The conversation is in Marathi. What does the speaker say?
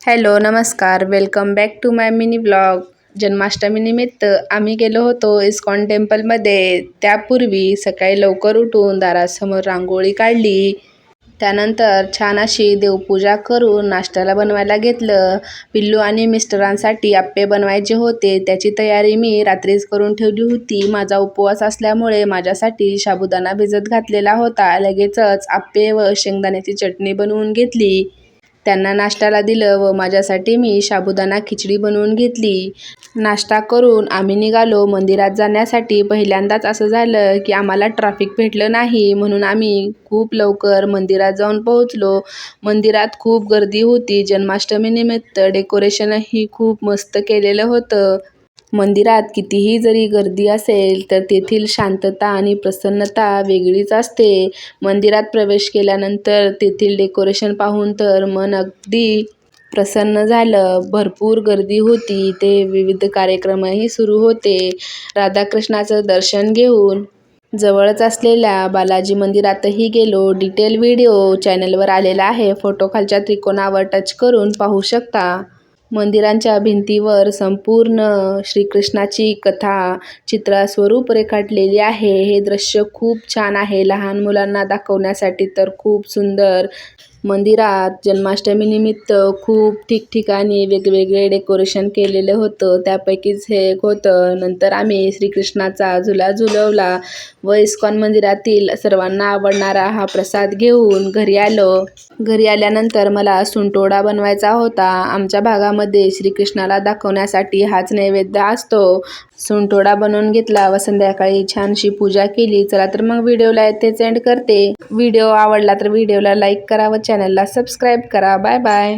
हॅलो नमस्कार, welcome back to my mini blog. जन्माष्टमीनिमित्त आम्ही गेलो होतो इस्कॉन टेम्पलमध्ये। त्यापूर्वी सकाळी लवकर उठून दारासमोर रांगोळी काढली, त्यानंतर छान अशी देवपूजा करून नाश्त्याला बनवायला घेतलं। पिल्लू आणि मिस्टरांसाठी आप्पे बनवायचे होते, त्याची तयारी मी रात्रीच करून ठेवली होती। माझा उपवास असल्यामुळे माझ्यासाठी साबुदाणा भिजत घातलेला होता। लगेचच आप्पे व शेंगदाण्याची चटणी बनवून घेतली, त्यांना नाश्त्याला दिलं व माझ्यासाठी मी साबुदाणा खिचडी बनवून घेतली। नाश्ता करून आम्ही निघालो मंदिरात जाण्यासाठी। पहिल्यांदाच असं झालं की आम्हाला ट्रॅफिक भेटलं नाही, म्हणून आम्ही खूप लवकर मंदिरात जाऊन पोहोचलो। मंदिरात खूप गर्दी होती। जन्माष्टमीनिमित्त डेकोरेशनही खूप मस्त केलेलं होतं। मंदिरात कितीही जरी गर्दी असेल तर तेथील शांतता आणि प्रसन्नता वेगळीच असते। मंदिरात प्रवेश केल्यानंतर तेथील डेकोरेशन पाहून तर मन अगदी प्रसन्न झालं। भरपूर गर्दी होती, ते विविध कार्यक्रमही सुरू होते। राधाकृष्णाचं दर्शन घेऊन जवळच असलेल्या बालाजी मंदिरातही गेलो। डिटेल व्हिडिओ चॅनलवर आलेला आहे, फोटो खालच्या त्रिकोणावर टच करून पाहू शकता। मंदिरांच्या भिंतीवर संपूर्ण श्रीकृष्णाची कथा चित्रस्वरूप रेखाटलेली आहे। हे दृश्य खूप छान आहे, लहान मुलांना दाखवण्यासाठी तर खूप सुंदर। मंदिरात जन्माष्टमीनिमित्त खूप ठिकठिकाणी वेगवेगळे डेकोरेशन केलेलं होतं, त्यापैकीच हे एक होतं। नंतर आम्ही श्रीकृष्णाचा झुला झुलवला व इस्कॉन मंदिरातील सर्वांना आवडणारा हा प्रसाद घेऊन घरी आलो। घरी आल्यानंतर मला सुंटोडा बनवायचा होता। आमच्या भागामध्ये श्रीकृष्णाला दाखवण्यासाठी हाच नैवेद्य असतो। सुंटोडा बनवून घेतला व संध्याकाळी छानशी पूजा केली। चला तर मग व्हिडिओला इथेच एंड करते। व्हिडिओ आवडला तर व्हिडिओला लाईक करा व चॅनलला सबस्क्राईब करा। Bye bye.